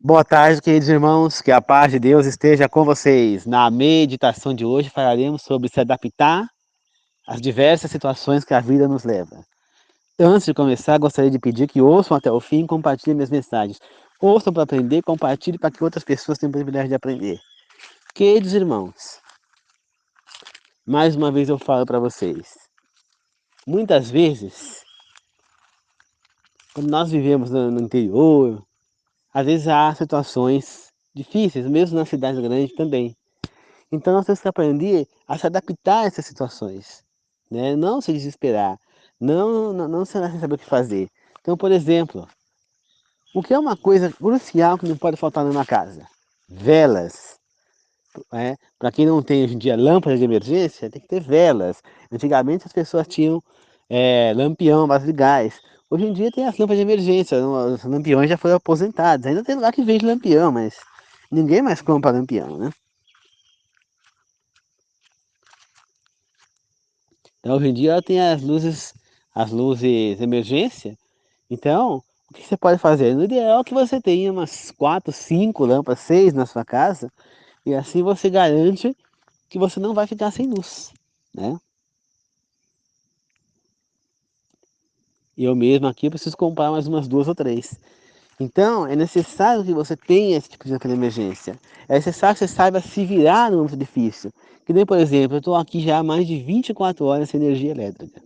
Boa tarde, queridos irmãos, que a paz de Deus esteja com vocês. Na meditação de hoje falaremos sobre se adaptar às diversas situações que a vida nos leva. Antes de começar, gostaria de pedir que ouçam até o fim e compartilhem minhas mensagens. Ouçam para aprender, compartilhem para que outras pessoas tenham o privilégio de aprender. Queridos irmãos, mais uma vez eu falo para vocês. Muitas vezes, quando nós vivemos no interior, às vezes há situações difíceis, mesmo nas cidades grandes também. Então nós temos que aprender a se adaptar a essas situações, né? Não se desesperar, não se sem saber o que fazer. Então, por exemplo, o que é uma coisa crucial que não pode faltar numa casa? Velas. Né? Para quem não tem hoje em dia lâmpada de emergência, tem que ter velas. Antigamente as pessoas tinham lampião, base de gás. Hoje em dia tem as lâmpadas de emergência, os lampiões já foram aposentados. Ainda tem lugar que vende lampião, mas ninguém mais compra lampião, né? Então, hoje em dia ela tem as luzes emergência. Então, o que você pode fazer? No ideal é que você tenha umas 4, 5 lâmpadas, 6 na sua casa, e assim você garante que você não vai ficar sem luz, né? Eu mesmo aqui preciso comprar mais umas 2 ou 3. Então, é necessário que você tenha esse tipo de lampada de emergência. É necessário que você saiba se virar no momento difícil. Que nem, por exemplo, eu estou aqui já há mais de 24 horas sem energia elétrica,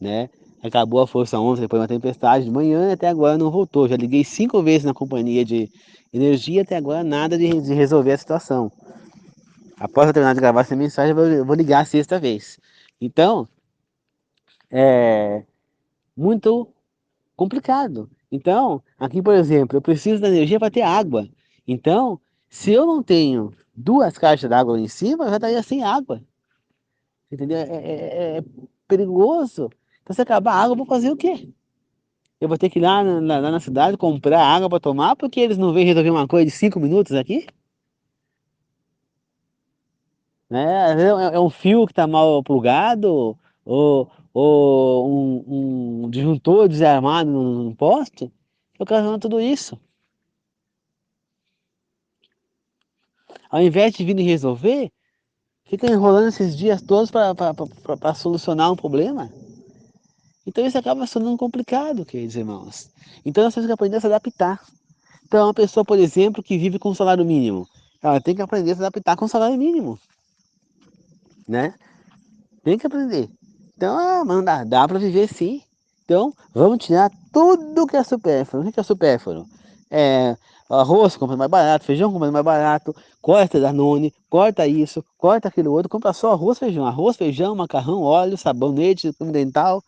né? Acabou a força ontem, depois de uma tempestade de manhã, e até agora não voltou. Já liguei 5 vezes na companhia de energia, até agora nada de resolver a situação. Após eu terminar de gravar essa mensagem, eu vou ligar a sexta vez. Então, é muito complicado. Então, aqui, por exemplo, eu preciso da energia para ter água. Então, se eu não tenho 2 caixas d'água lá em cima, eu já estaria sem água. Entendeu? É perigoso. Então, se acabar a água, eu vou fazer o quê? Eu vou ter que ir lá na cidade comprar água para tomar, porque eles não vêm resolver uma coisa de 5 minutos aqui? Né? É um fio que está mal plugado, ou um disjuntor desarmado num poste, que ocasiona tudo isso. Ao invés de vir e resolver, fica enrolando esses dias todos para solucionar um problema. Então isso acaba se tornando complicado, queridos irmãos. Então nós temos que aprender a se adaptar. Então, uma pessoa, por exemplo, que vive com um salário mínimo, ela tem que aprender a se adaptar com o salário mínimo, né? Tem que aprender. Então, mano, dá para viver sim. Então, vamos tirar tudo que é supérfluo. O que é supérfluo? É, arroz compra mais barato, feijão compra mais barato, corta Danone, corta isso, corta aquilo outro, compra só arroz, feijão, macarrão, óleo, sabonete, creme dental,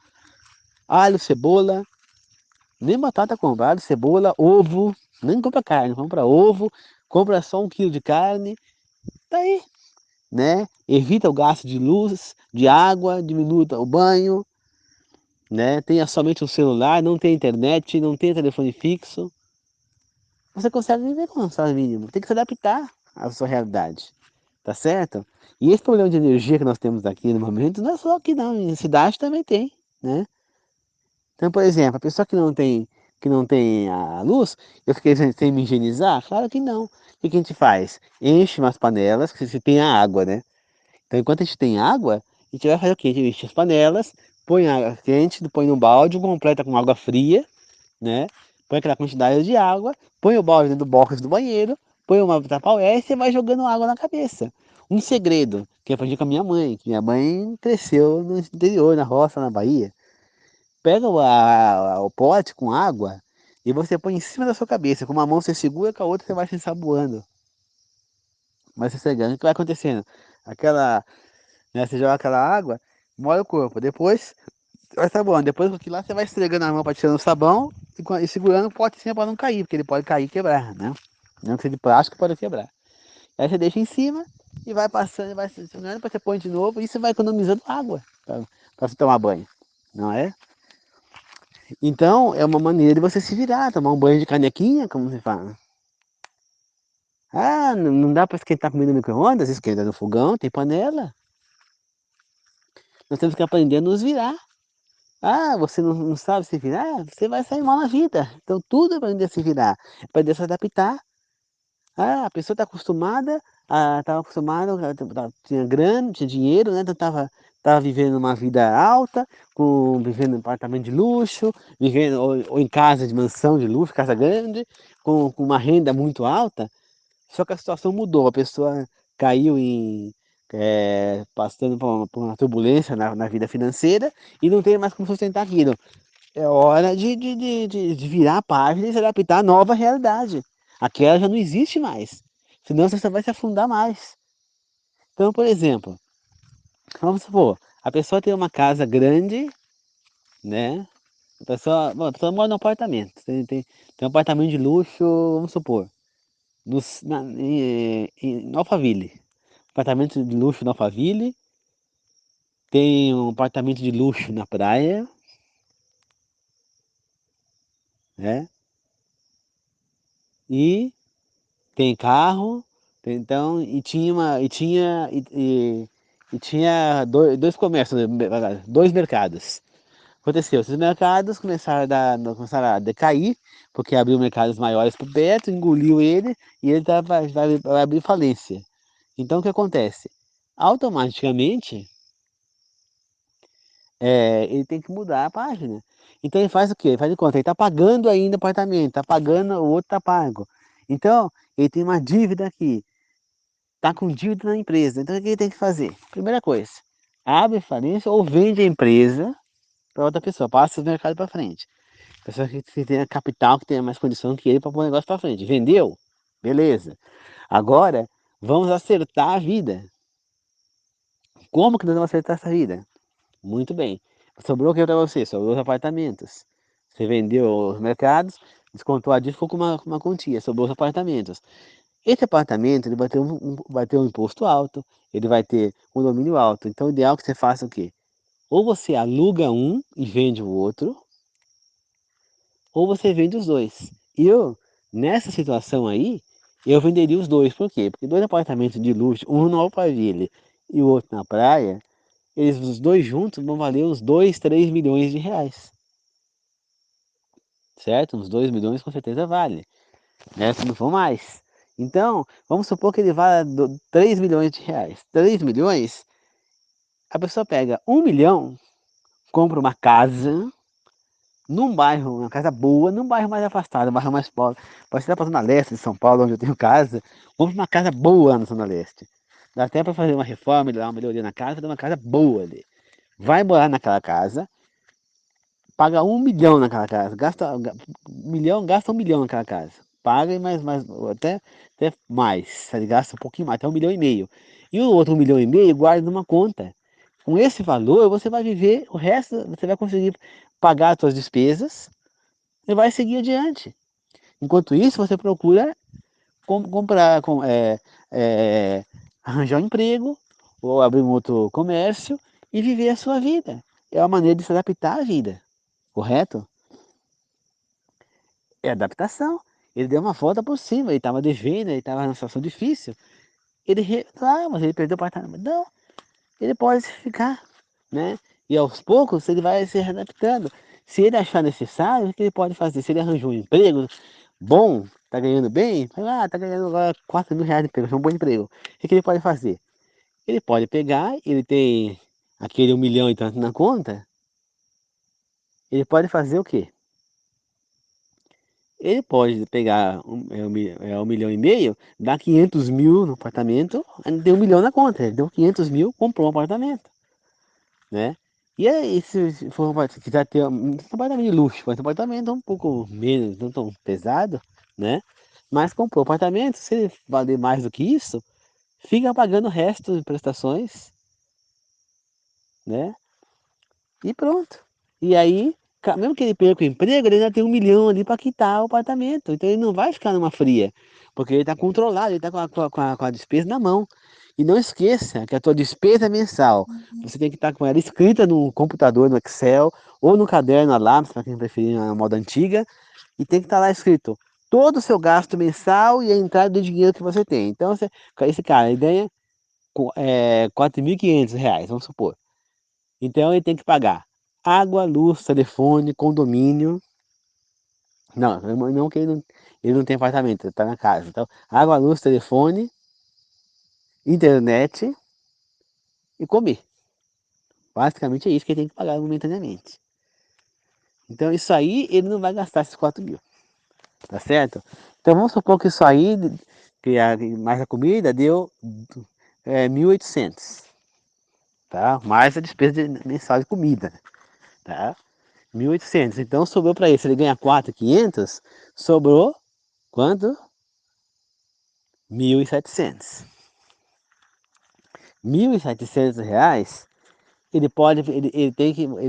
alho, cebola, nem batata compra, alho, cebola, ovo, nem compra carne, compra ovo, compra só 1 quilo de carne, tá aí, né? Evita o gasto de luz, de água, diminui o banho, né? Tenha somente um celular, não tem internet, não tem telefone fixo. Você consegue viver com um salário mínimo. Tem que se adaptar à sua realidade, tá certo? E esse problema de energia que nós temos aqui no momento não é só aqui não, em cidade também tem, né? Então, por exemplo, a pessoa que não tem a luz, eu fiquei sem me higienizar? Claro que não. O que que a gente faz? Enche umas panelas, que se tem a água, né? Então, enquanto a gente tem água, a gente vai fazer o quê? A gente enche as panelas, põe água quente, põe no balde, completa com água fria, né? Põe aquela quantidade de água, põe o balde dentro do box do banheiro, põe uma tapaué e você vai jogando água na cabeça. Um segredo que eu aprendi com a minha mãe, que minha mãe cresceu no interior, na roça, na Bahia. Pega o pote com água e você põe em cima da sua cabeça. Com uma mão você segura, com a outra você vai se ensaboando. Vai se cegando. O que vai acontecendo? Aquela, né, você joga aquela água, molha o corpo. Depois vai sabão. Depois que lá você vai esfregando a mão para tirar o sabão e segurando o pote assim para não cair, porque ele pode cair e quebrar, né? Não que seja de plástico, pode quebrar. Aí você deixa em cima e vai passando, e vai segurando, depois você põe de novo e você vai economizando água para você tomar banho, não é? Então, é uma maneira de você se virar, tomar um banho de canequinha, como você fala. Ah, não dá para esquentar comida no micro-ondas? Esquenta no fogão, tem panela. Nós temos que aprender a nos virar. Ah, você não sabe se virar? Você vai sair mal na vida. Então tudo é aprender a se virar, é aprender a se adaptar. Ah, a pessoa está acostumada, estava acostumada, tinha grana, tinha dinheiro, né? Então tava vivendo uma vida alta, vivendo em apartamento de luxo, vivendo ou em casa de mansão de luxo, casa grande, com uma renda muito alta. Só que a situação mudou, a pessoa caiu passando por uma turbulência na vida financeira e não tem mais como sustentar aquilo. É hora de virar a página e se adaptar à nova realidade. Aquela já não existe mais. Senão você só vai se afundar mais. Então, por exemplo, vamos supor, a pessoa tem uma casa grande, né? A pessoa mora num apartamento. Tem um apartamento de luxo, vamos supor, em Alphaville. Apartamento de luxo no Alphaville. Tem um apartamento de luxo na praia, né? E tem carro, então, e tinha dois comércios, dois mercados. Aconteceu, esses mercados começaram a decair, porque abriu mercados maiores por perto, engoliu ele e ele vai abrir falência. Então o que acontece? Automaticamente ele tem que mudar a página. Então ele faz o quê? Ele faz de conta, ele está pagando ainda o apartamento, está pagando, o outro está pago. Então, ele tem uma dívida aqui, está com dívida na empresa. Então o que ele tem que fazer? Primeira coisa, abre falência ou vende a empresa para outra pessoa, passa o mercado para frente. Pessoa que tenha capital, que tenha mais condição que ele para pôr o negócio para frente. Vendeu? Beleza. Agora, vamos acertar a vida. Como que nós vamos acertar essa vida? Muito bem. Sobrou o que para você? Sobrou os apartamentos. Você vendeu os mercados, descontou a dívida, ficou com uma quantia, sobrou os apartamentos. Esse apartamento ele vai ter um imposto alto, ele vai ter um domínio alto. Então, o ideal é que você faça o quê? Ou você aluga um e vende o outro, ou você vende os dois. E eu, nessa situação aí, eu venderia os dois. Por quê? Porque dois apartamentos de luxo, um no Alphaville e o outro na praia, eles os dois juntos vão valer uns 2, 3 milhões de reais. Certo? Uns 2 milhões com certeza vale, né? Se não for mais. Então, vamos supor que ele vale 3 milhões de reais. 3 milhões, a pessoa pega 1 milhão, compra uma casa num bairro, uma casa boa, num bairro mais afastado, um bairro mais pobre. Pode ser para a Zona Leste de São Paulo, onde eu tenho casa. Compra uma casa boa na Zona Leste. Dá até para fazer uma reforma, dar uma melhoria na casa, fazer uma casa boa ali. Vai morar naquela casa, paga 1 milhão naquela casa, gasta 1 milhão naquela casa. Paga e até mais, ele gasta um pouquinho mais, até 1,5 milhão. E o outro 1,5 milhão guarda numa conta. Com esse valor, você vai viver o resto, você vai conseguir pagar as suas despesas e vai seguir adiante. Enquanto isso, você procura comprar, arranjar um emprego ou abrir um outro comércio e viver a sua vida. É uma maneira de se adaptar à vida, correto? É adaptação. Ele deu uma volta por cima, ele estava devendo, ele estava numa situação difícil. Mas ele perdeu o apartamento. Não, ele pode ficar, né? E aos poucos ele vai se adaptando. Se ele achar necessário, o que ele pode fazer? Se ele arranjou um emprego bom, tá ganhando bem, fala, tá ganhando agora 4 mil reais de emprego, é um bom emprego. O que ele pode fazer? Ele pode pegar, ele tem aquele 1 milhão e tanto na conta, ele pode fazer o quê? Ele pode pegar 1,5 milhão, dar 500 mil no apartamento, ainda tem 1 milhão na conta, ele deu 500 mil, comprou um apartamento, né? E aí, se for quiser ter um apartamento de luxo, um apartamento um pouco menos, não tão pesado, né? Mas comprou o apartamento, se ele valer mais do que isso, fica pagando o resto de prestações, né? E pronto. E aí, mesmo que ele perca o emprego, ele ainda tem 1 milhão ali para quitar o apartamento. Então ele não vai ficar numa fria, porque ele está controlado, ele está com a despesa na mão. E não esqueça que a tua despesa mensal, você tem que estar com ela escrita no computador, no Excel, ou no caderno a lápis, para quem preferir na moda antiga, e tem que estar lá escrito todo o seu gasto mensal e a entrada do dinheiro que você tem. Então, esse cara, ele ganha 4.500 reais, vamos supor. Então ele tem que pagar. água, luz, telefone, condomínio. Não, não que ele não tem apartamento, ele está na casa. Então, água, luz, telefone, internet e comer. Basicamente é isso que ele tem que pagar momentaneamente. Então isso aí ele não vai gastar esses 4.000, tá certo? Então vamos supor que isso aí, mais a comida, deu 1.800, tá? Mais a despesa mensal de comida, tá? 1.800. Então sobrou para ele, se ele ganha 4.500, sobrou quanto? 1.700. R$ 1.700, ele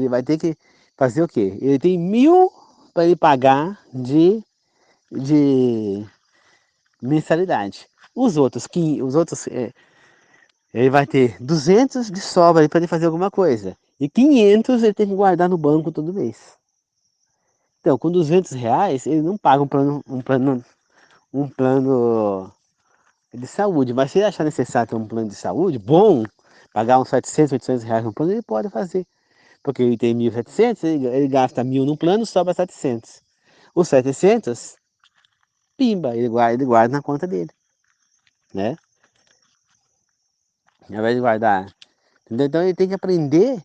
vai ter que fazer o quê? Ele tem 1.000 para ele pagar de mensalidade. Ele vai ter 200 de sobra para ele fazer alguma coisa. E 500 ele tem que guardar no banco todo mês. Então, com R$ 200, ele não paga um plano de saúde. Mas se ele achar necessário ter um plano de saúde bom, pagar uns 700, R$ 800 no plano, ele pode fazer. Porque ele tem 1.700, ele gasta 1.000 no plano, sobra 700. Os 700, pimba, ele guarda na conta dele, né? Ao invés de guardar. Entendeu? Então ele tem que aprender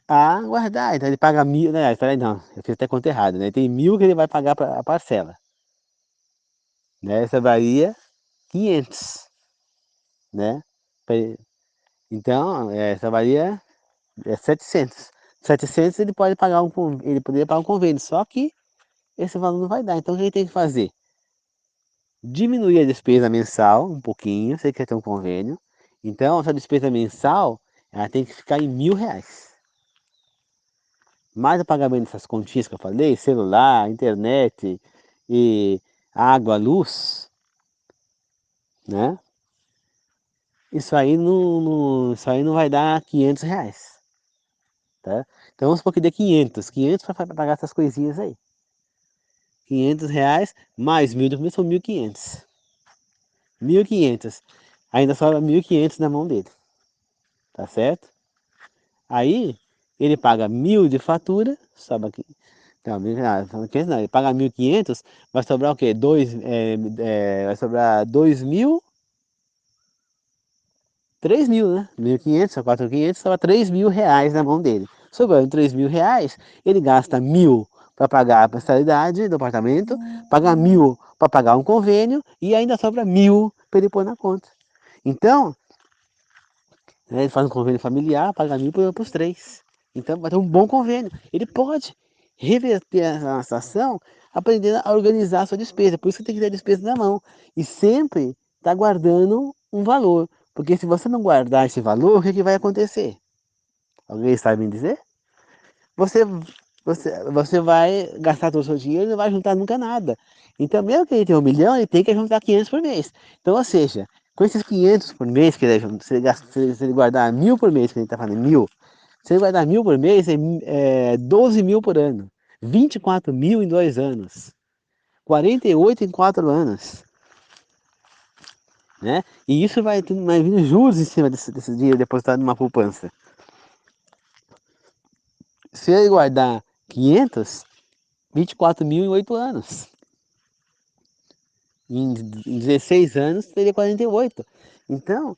a guardar. Então ele paga 1.000, né? Peraí, não, eu fiz até conta errada, né? Tem 1.000 que ele vai pagar a parcela, né? Sobraria 500, né? Então, sobraria 700. 700 ele pode pagar ele poderia pagar um convênio, só que esse valor não vai dar. Então o que ele tem que fazer? Diminuir a despesa mensal um pouquinho, você quer ter um convênio. Então, essa despesa mensal, ela tem que ficar em R$ 1.000. Mais o pagamento dessas continhas que eu falei, celular, internet e água, luz, né? Isso aí não vai dar R$ 500, tá? Então vamos supor que dê 500 para pagar essas coisinhas aí. R$ 500 mais 1.000 do começo são 1.500. 1.500. Ainda sobra 1.500 na mão dele, tá certo? Aí ele paga 1.000 de fatura, sobra aqui. Não, não, ele paga 1.500, vai sobrar o quê? Vai sobrar 2.000, 3.000, né? 1.500, 4.500, sobra R$ 3.000 na mão dele. Sobrando R$ 3.000, ele gasta 1.000 para pagar a mensalidade do apartamento, paga 1.000 para pagar um convênio e ainda sobra 1.000 para ele pôr na conta. Então, né, ele faz um convênio familiar, paga 1.000 para os três. Então vai ter um bom convênio. Ele pode reverter a situação aprendendo a organizar a sua despesa. Por isso que tem que ter a despesa na mão. E sempre está guardando um valor. Porque se você não guardar esse valor, o que vai acontecer? Alguém sabe me dizer? Você, você vai gastar todo o seu dinheiro e não vai juntar nunca nada. Então, mesmo que ele tenha 1.000.000, ele tem que juntar 500 por mês. Então, ou seja, com esses 500 por mês, que ele, se ele guardar 1.000 por mês, que ele está falando 1.000, se ele guardar 1.000 por mês, é 12.000 por ano. 24.000 em 2 anos. 48 em 4 anos. Né? E isso vai vindo juros em cima desse dinheiro depositado numa poupança. Se ele guardar 500, 24.000 em 8 anos. Em 16 anos teria 48. Então,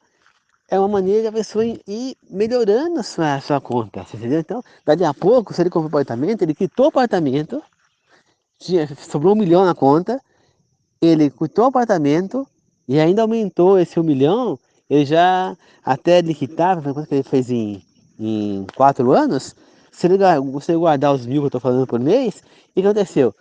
é uma maneira de a pessoa ir melhorando a sua conta, entendeu? Então, daqui a pouco, se ele comprou um apartamento, ele quitou o apartamento, sobrou 1.000.000 na conta, ele quitou o apartamento e ainda aumentou esse 1.000.000, ele já, até ele quitar, quanto que ele fez em 4 anos, se ele guardar os 1.000 que eu estou falando por mês, o que aconteceu?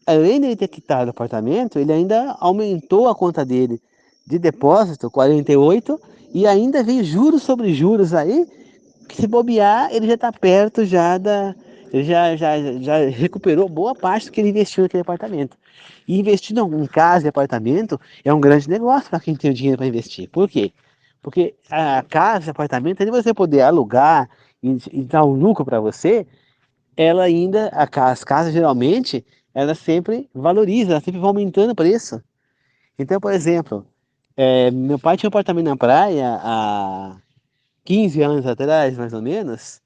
Além de ele ter quitado o apartamento, ele ainda aumentou a conta dele de depósito, 48, e ainda vem juros sobre juros aí, que se bobear, ele já está perto já Ele já recuperou boa parte do que ele investiu naquele apartamento. E investir em casa e apartamento é um grande negócio para quem tem o dinheiro para investir. Por quê? Porque a casa e apartamento, além de você poder alugar e dar um lucro para você, ela ainda, as casas geralmente, ela sempre valoriza, ela sempre vai aumentando o preço. Então, por exemplo, meu pai tinha um apartamento na praia há 15 anos atrás, mais ou menos,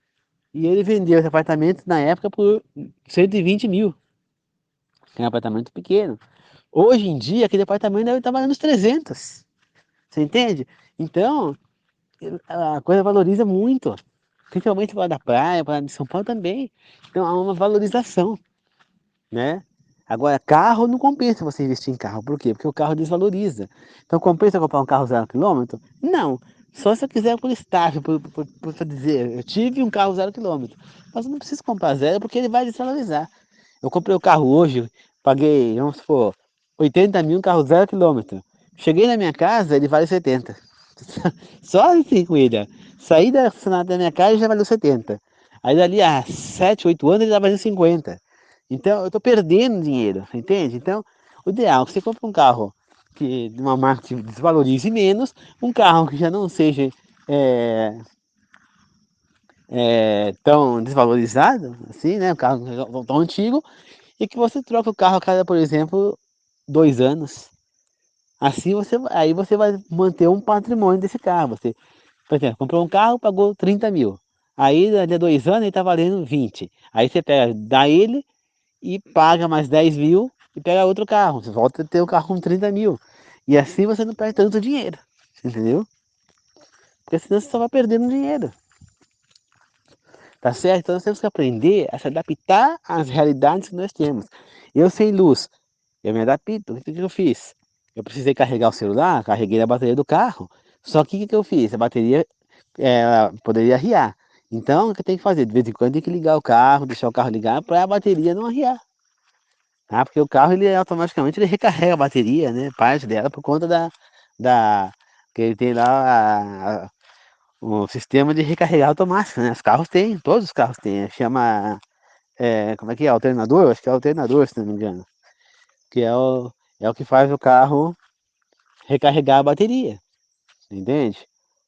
E ele vendeu esse apartamento na época por 120 mil, que é um apartamento pequeno. Hoje em dia, aquele apartamento deve estar valendo uns 300. Você entende? Então, a coisa valoriza muito. Principalmente lá da praia, para de São Paulo também. Então, há uma valorização, né? Agora, carro não compensa você investir em carro. Por quê? Porque o carro desvaloriza. Então, compensa comprar um carro 0 km? Não. Só se eu quiser por estágio, por dizer, eu tive um carro 0 km. Mas eu não preciso comprar zero porque ele vai desvalorizar. Eu comprei o carro hoje, paguei, vamos supor, 80 mil, um carro 0 km. Cheguei na minha casa, ele vale 70. Só assim com ele, ó. Saí da minha casa já valeu 70. Aí dali a 7, 8 anos ele já valeu 50. Então eu estou perdendo dinheiro, entende? Então o ideal é que você compre um carro que de uma marca que desvalorize menos, um carro que já não seja é, tão desvalorizado, assim, né? Um carro tão antigo, e que você troca o carro a cada, por exemplo, 2 anos. Assim aí você vai manter um patrimônio desse carro. Você, por exemplo, comprou um carro, pagou 30 mil. Aí, daqui a 2 anos, ele está valendo 20. Aí você pega, dá ele e paga mais 10 mil e pega outro carro. Você volta a ter o carro com 30 mil. E assim você não perde tanto dinheiro. Entendeu? Porque senão você só vai perdendo dinheiro. Tá certo? Então nós temos que aprender a se adaptar às realidades que nós temos. Eu sem luz, eu me adapto. O que eu fiz? Eu precisei carregar o celular, carreguei a bateria do carro. Só que o que eu fiz? A bateria poderia arriar. Então, o que eu tenho que fazer? De vez em quando tem que ligar o carro, deixar o carro ligar para a bateria não arriar. Tá? Porque o carro ele automaticamente ele recarrega a bateria, né? Parte dela por conta da que ele tem lá o sistema de recarregar automático, né? Os carros têm, todos os carros têm. Chama, como é que é? Alternador? Acho que é alternador, se não me engano. Que é o que faz o carro recarregar a bateria, entende?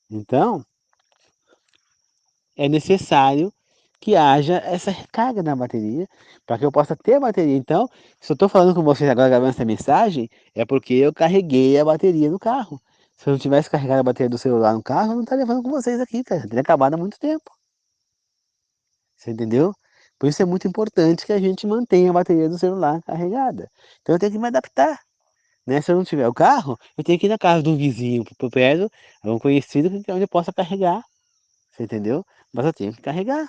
Então, é necessário que haja essa recarga na bateria para que eu possa ter a bateria. Então, se eu estou falando com vocês agora gravando essa mensagem, é porque eu carreguei a bateria no carro. Se eu não tivesse carregado a bateria do celular no carro, eu não estaria falando com vocês aqui, cara. Já teria acabado há muito tempo. Você entendeu? Por isso é muito importante que a gente mantenha a bateria do celular carregada. Então eu tenho que me adaptar, né? Se eu não tiver o carro, eu tenho que ir na casa de um vizinho, pro prédio, um conhecido, onde eu possa carregar. Você entendeu? Mas eu tenho que carregar.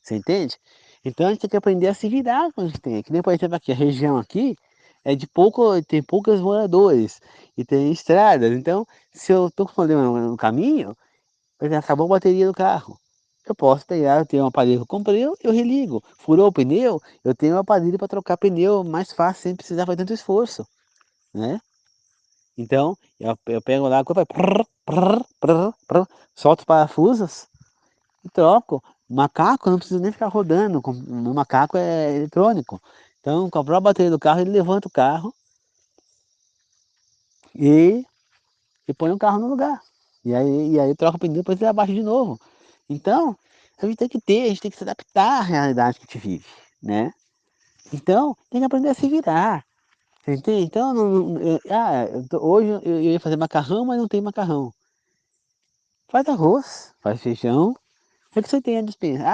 Você entende? Então a gente tem que aprender a se virar quando a gente tem. Que nem, por exemplo, aqui, a região aqui é de pouco, tem poucos moradores e tem estradas. Então, se eu tô com problema no caminho, por exemplo, acabou a bateria do carro. Eu posso pegar, eu tenho um aparelho que eu comprei, eu religo. Furou o pneu, eu tenho um aparelho para trocar pneu mais fácil, sem precisar fazer tanto esforço, né? Então, eu pego lá, solto os parafusos e troco. Macaco, eu não preciso nem ficar rodando, o macaco é eletrônico. Então, comprou a bateria do carro, ele levanta o carro e, e põe o carro no lugar. E aí troca o pneu, depois ele abaixa de novo. Então, a gente tem que se adaptar à realidade que a gente vive, né? Então, tem que aprender a se virar. Você entende? Então, hoje eu ia fazer macarrão, mas não tem macarrão. Faz arroz, faz feijão. O que você tem a dispensa?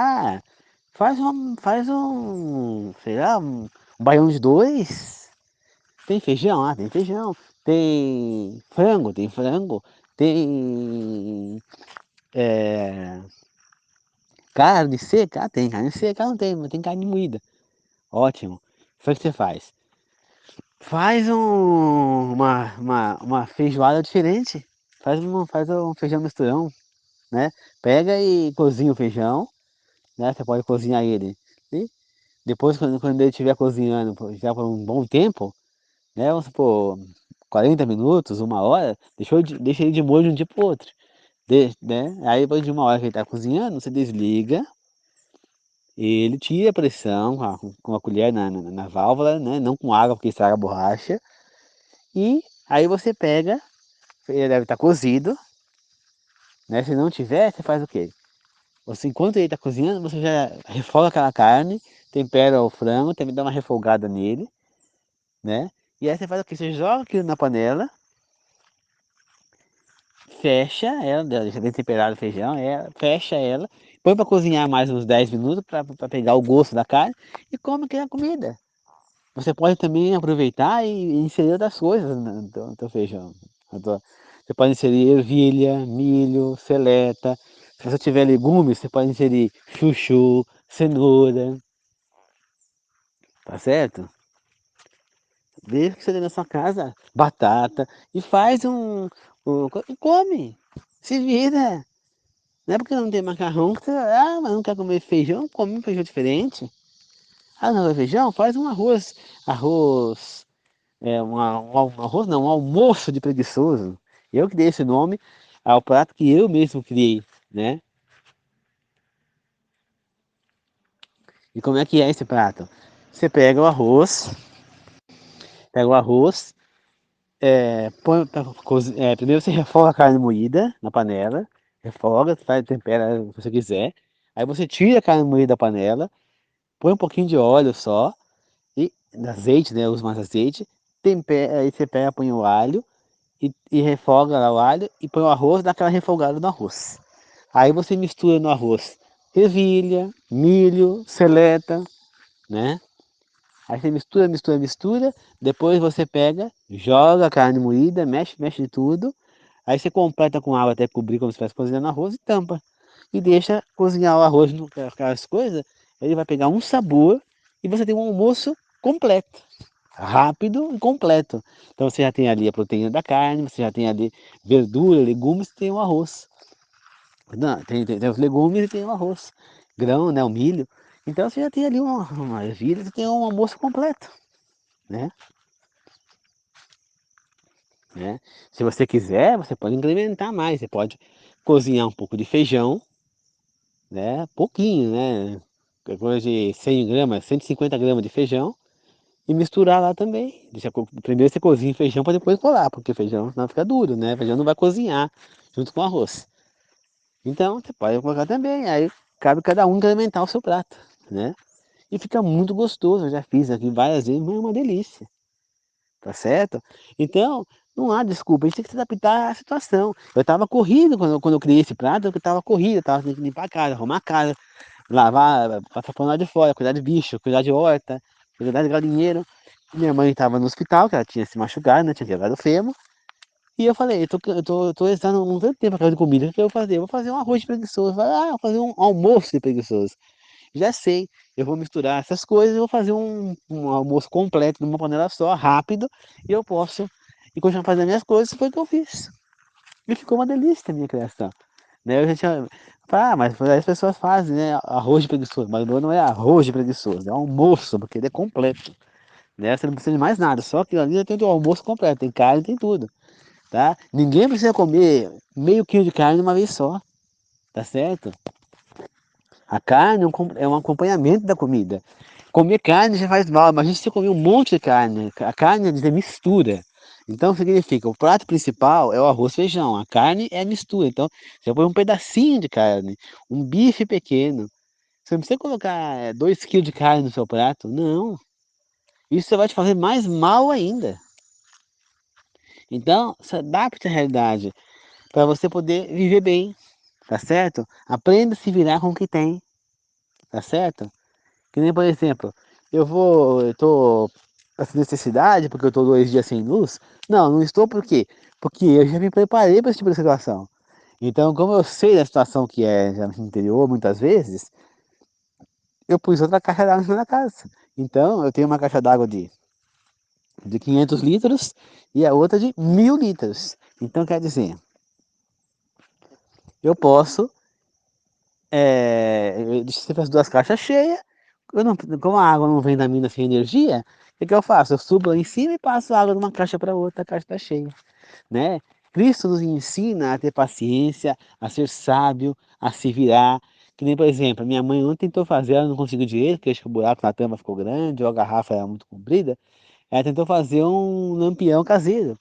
Sei lá, um baião de dois. Tem feijão? Ah, tem feijão. Tem frango? Tem frango. Tem carne seca? Ah, tem carne seca, não tem, mas tem carne moída. Ótimo. Foi o que você faz. Faz uma feijoada diferente. Faz um feijão misturão, né? Pega e cozinha o feijão, né? Você pode cozinhar ele. E depois, quando ele estiver cozinhando já por um bom tempo, né? Vamos supor, 40 minutos, 1 hora, deixa ele de molho de um dia para o outro. Né? Aí depois de 1 hora que ele está cozinhando, você desliga, ele tira a pressão com a colher na válvula, né? Não com água porque estraga a borracha. E aí você pega, ele deve estar cozido, né? Se não tiver, você faz o quê? Enquanto ele está cozinhando, você já refoga aquela carne, tempera o frango, também dá uma refogada nele, né? E aí você faz o quê? Você joga aquilo na panela fecha ela, deixa bem temperado o feijão, fecha ela, põe para cozinhar mais uns 10 minutos para pegar o gosto da carne e come aquela comida. Você pode também aproveitar e inserir outras coisas no teu feijão. Você pode inserir ervilha, milho, seleta. Se você tiver legumes, você pode inserir chuchu, cenoura, tá certo? Desde que você tem na sua casa, batata, e faz e come. Se vira. Não é porque não tem macarrão que você, mas não quer comer feijão, come um feijão diferente. Ah, não quer feijão? Faz um arroz, um arroz não, um almoço de preguiçoso. Eu que dei esse nome ao prato que eu mesmo criei, né? E como é que é esse prato? Você pega o arroz, primeiro você refoga a carne moída na panela, refoga, faz, tempera o que você quiser. Aí você tira a carne moída da panela, põe um pouquinho de óleo só, e azeite, né? Usa mais azeite, tempera, aí você pega, põe o alho, e refoga lá o alho, e põe o arroz, dá aquela refogada no arroz. Aí você mistura no arroz ervilha, milho, seleta, né? Aí você mistura, mistura, mistura. Depois você pega, joga a carne moída, mexe, mexe de tudo. Aí você completa com água até cobrir como se estivesse cozinhando arroz e tampa. E deixa cozinhar o arroz com aquelas coisas. Ele vai pegar um sabor e você tem um almoço completo. Rápido e completo. Então você já tem ali a proteína da carne, você já tem ali verdura, legumes, tem o arroz. Não, tem os legumes e tem o arroz. Grão, né, o milho. Então você já tem ali uma ervilha, você tem um almoço completo, né? né? Se você quiser, você pode incrementar mais. Você pode cozinhar um pouco de feijão, né? Pouquinho, né? Coisa de 100 gramas, 150 gramas de feijão e misturar lá também. Primeiro você cozinha o feijão para depois colar, porque o feijão não fica duro, né? O feijão não vai cozinhar junto com o arroz. Então você pode colocar também, aí cabe cada um incrementar o seu prato, né? E fica muito gostoso, eu já fiz aqui várias vezes, mas é uma delícia. Tá certo? Então, não há desculpa, a gente tem que se adaptar à situação. Eu estava corrido quando eu criei esse prato, eu estava corrido, eu estava tendo que limpar a casa, arrumar a casa, lavar, passar pano lá de fora, cuidar de bicho, cuidar de horta, cuidar de galinheiro. Minha mãe estava no hospital, que ela tinha se machucado, né, tinha quebrado o fêmur. E eu falei, eu tô estando não tanto tempo atrás de comida, o que eu vou fazer? Eu vou fazer um arroz de preguiçoso. Eu falei, vou fazer um almoço de preguiçoso. Já sei, eu vou misturar essas coisas e vou fazer um almoço completo numa panela só, rápido, e eu posso e continuar fazendo minhas coisas, foi o que eu fiz. E ficou uma delícia a minha criação. Né? Eu já tinha, mas as pessoas fazem, né, arroz de preguiçoso, mas o meu não é arroz de preguiçoso, é almoço, porque ele é completo. Né? Você não precisa de mais nada, só que ali já tem o almoço completo, tem carne, tem tudo. Tá? Ninguém precisa comer meio quilo de carne de uma vez só, tá certo? A carne é um acompanhamento da comida. Comer carne já faz mal, mas se você comer um monte de carne, a carne é mistura. Então significa, o prato principal é o arroz e feijão, a carne é a mistura. Então você põe um pedacinho de carne, um bife pequeno. Você não precisa colocar 2 quilos de carne no seu prato, não. Isso vai te fazer mais mal ainda. Então, se adapte à realidade para você poder viver bem, tá certo? Aprenda a se virar com o que tem, tá certo? Que nem, por exemplo, eu tô passando necessidade porque eu tô 2 dias sem luz. Não, não estou por quê? Porque eu já me preparei para esse tipo de situação. Então, como eu sei da situação que é já no interior, muitas vezes, eu pus outra caixa d'água na casa. Então, eu tenho uma caixa d'água de 500 litros e a outra de 1.000 litros. Então, quer dizer, eu posso, eu deixo sempre as 2 caixas cheias. Como a água não vem da mina sem energia, o que, que eu faço? Eu subo lá em cima e passo água de uma caixa para outra, a caixa está cheia, né? Cristo nos ensina a ter paciência, a ser sábio, a se virar. Que nem, por exemplo, a minha mãe ontem tentou fazer, ela não conseguiu direito, porque acho que o buraco na tampa ficou grande, ou a garrafa era muito comprida. Ela tentou fazer um lampião caseiro.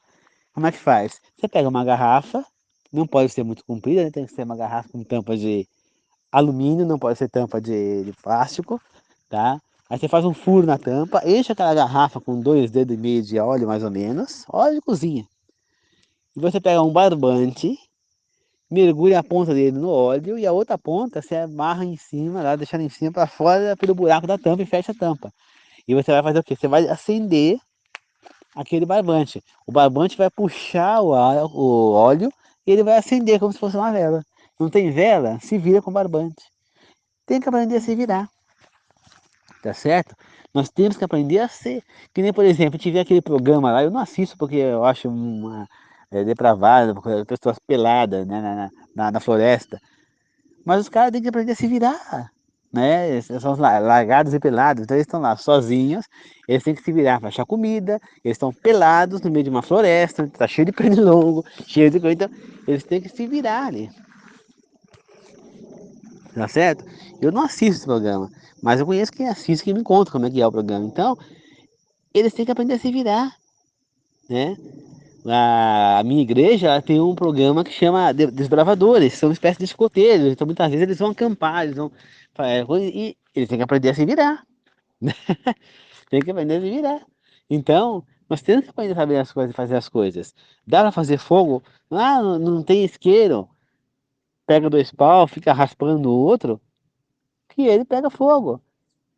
Como é que faz? Você pega uma garrafa, não pode ser muito comprida, né? Tem que ser uma garrafa com tampa de alumínio, não pode ser tampa de plástico, tá? Aí você faz um furo na tampa, enche aquela garrafa com 2 dedos e meio de óleo, mais ou menos, óleo de cozinha. E você pega um barbante, mergulha a ponta dele no óleo e a outra ponta você amarra em cima, lá, deixando em cima para fora pelo buraco da tampa e fecha a tampa. E você vai fazer o quê? Você vai acender aquele barbante. O barbante vai puxar o óleo e ele vai acender como se fosse uma vela. Não tem vela? Se vira com barbante. Tem que aprender a se virar, tá certo? Nós temos que aprender a ser. Que nem, por exemplo, tive aquele programa lá, eu não assisto porque eu acho uma depravada, pessoas peladas, né, na floresta. Mas os caras têm que aprender a se virar, né? Eles são largados e pelados, então eles estão lá sozinhos, eles têm que se virar para achar comida, eles estão pelados no meio de uma floresta, tá cheio de pernilongo, cheio de coisa, então eles têm que se virar ali, tá certo? Eu não assisto esse programa, mas eu conheço quem assiste, quem me conta como é que é o programa, então eles têm que aprender a se virar, né? A minha igreja ela tem um programa que chama Desbravadores, são uma espécie de escoteiros, então muitas vezes eles vão acampar, eles vão. E eles têm que aprender a se virar, tem que aprender a se virar. Então, nós temos que aprender a saber as coisas e fazer as coisas. Dá para fazer fogo? Ah, não tem isqueiro. Pega dois pau, fica raspando o outro, que ele pega fogo.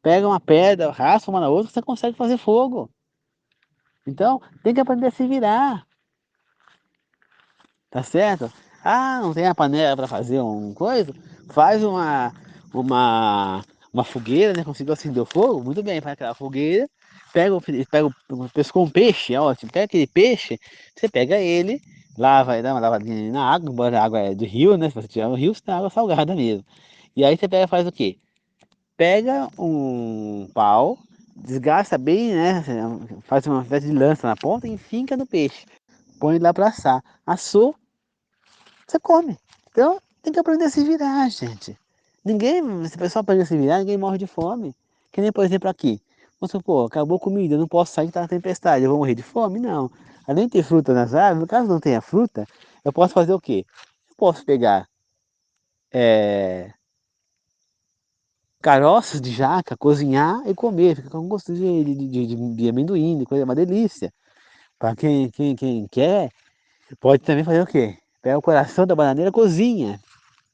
Pega uma pedra, raspa uma na outra, você consegue fazer fogo. Então, tem que aprender a se virar. Tá certo? Ah, não tem a panela para fazer uma coisa? Faz uma fogueira, né? Conseguiu acender o fogo? Muito bem, faz aquela fogueira, pescou um peixe, é ótimo. Pega aquele peixe, você pega ele, lava, dá uma lavadinha na água, embora a água é do rio, né? Se você tiver no rio, você tem água salgada mesmo. E aí você pega e faz o quê? Pega um pau, desgasta bem, né? Faz uma espécie de lança na ponta e finca no peixe. Põe lá para assar. Assou, você come. Então, tem que aprender a se virar, gente. Ninguém, se o pessoal aprender a se virar, ninguém morre de fome. Que nem, por exemplo, aqui. Vamos supor, acabou a comida, eu não posso sair que tá na tempestade, eu vou morrer de fome? Não. Além de ter fruta nas árvores, no caso não tenha fruta, eu posso fazer o quê? Eu posso pegar caroças de jaca, cozinhar e comer. Fica com gosto de amendoim, de coisa, uma delícia. Para quem quer, pode também fazer o quê? Pega o coração da bananeira, cozinha.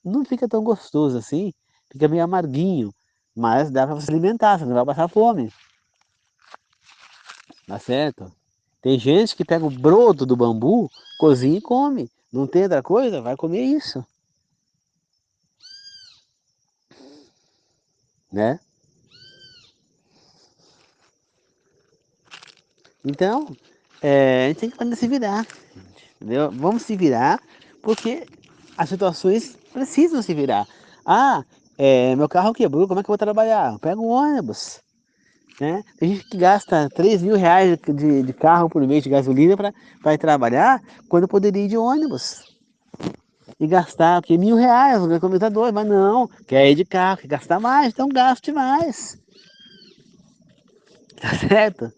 Não fica tão gostoso assim, fica meio amarguinho, mas dá para você alimentar, você não vai passar fome, tá certo? Tem gente que pega o broto do bambu, cozinha e come. Não tem outra coisa? Vai comer isso, né? Então, a gente tem que aprender a se virar, entendeu? Vamos se virar, porque as situações precisam se virar. Ah, meu carro quebrou, como é que eu vou trabalhar? Eu pego um ônibus. Né? Tem gente que gasta R$ 3.000 de carro por mês de gasolina para ir trabalhar, quando poderia ir de ônibus. E gastar aqui R$ 1.000, o economizador, mas não, quer ir de carro, quer gastar mais, então gaste mais. Tá certo?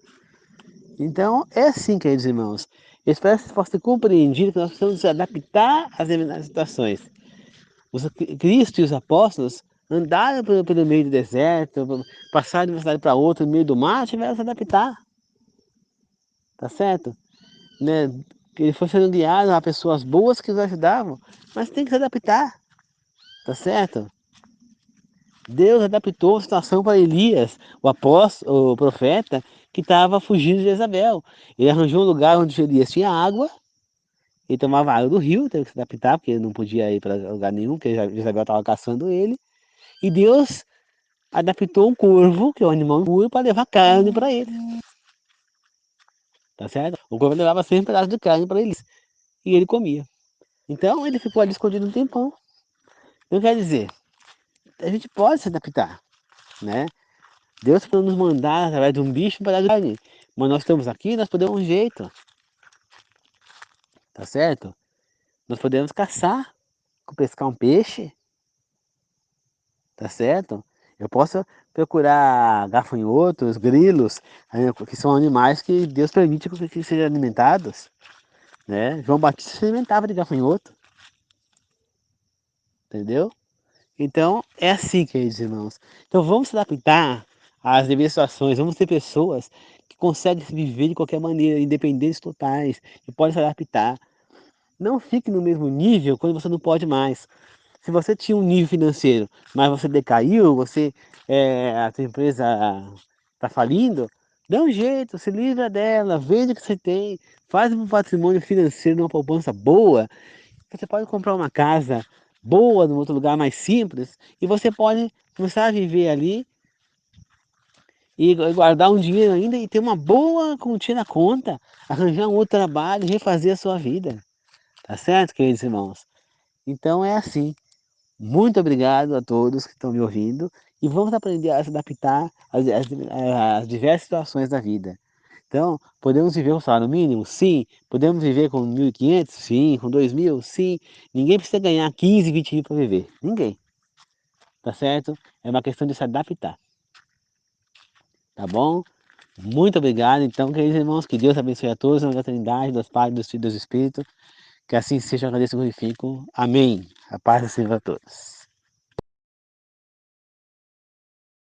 Então, é assim, queridos irmãos. Eu espero que vocês possam ter compreendido que nós precisamos nos adaptar às determinadas situações. Os Cristo e os apóstolos andaram pelo meio do deserto, passaram de uma cidade para outra, no meio do mar, tiveram que se adaptar. Tá certo? Né? Que ele foi sendo guiado a pessoas boas que os ajudavam, mas tem que se adaptar, tá certo? Deus adaptou a situação para Elias, o apóstolo, o profeta, que estava fugindo de Jezabel. Ele arranjou um lugar onde Elias tinha água, ele tomava água do rio, teve que se adaptar, porque ele não podia ir para lugar nenhum, porque Jezabel estava caçando ele. E Deus adaptou um corvo, que é um animal impuro, para levar carne para ele, tá certo? O corvo levava sempre um pedaço de carne para eles, e ele comia. Então ele ficou ali escondido um tempão. Então quer dizer, a gente pode se adaptar, né? Deus pode nos mandar através de um bicho para dar carne, mas nós estamos aqui, nós podemos um jeito, tá certo? Nós podemos caçar, pescar um peixe, tá certo? Eu posso procurar gafanhotos, grilos, que são animais que Deus permite que sejam alimentados, né? João Batista se alimentava de gafanhoto, entendeu? Então, é assim, queridos irmãos. Então, vamos se adaptar às devidas situações. Vamos ter pessoas que conseguem viver de qualquer maneira, independentes totais, que podem se adaptar. Não fique no mesmo nível quando você não pode mais. Se você tinha um nível financeiro, mas você decaiu, a sua empresa está falindo, dá um jeito, se livra dela, vende o que você tem, faz um patrimônio financeiro, uma poupança boa. Você pode comprar uma casa boa, num outro lugar mais simples, e você pode começar a viver ali e guardar um dinheiro ainda e ter uma boa quantia na conta, arranjar um outro trabalho e refazer a sua vida. Tá certo, queridos irmãos? Então é assim. Muito obrigado a todos que estão me ouvindo e vamos aprender a se adaptar às diversas situações da vida. Então, podemos viver com salário mínimo? Sim. Podemos viver com 1.500? Sim. Com 2.000? Sim. Ninguém precisa ganhar 15, 20 mil para viver. Ninguém. Tá certo? É uma questão de se adaptar. Tá bom? Muito obrigado. Então, queridos irmãos, que Deus abençoe a todos, na Trindade, dos Pais, dos Filhos e do Espírito. Que assim seja, agradeço e glorifico. Amém. A paz do Senhor a todos.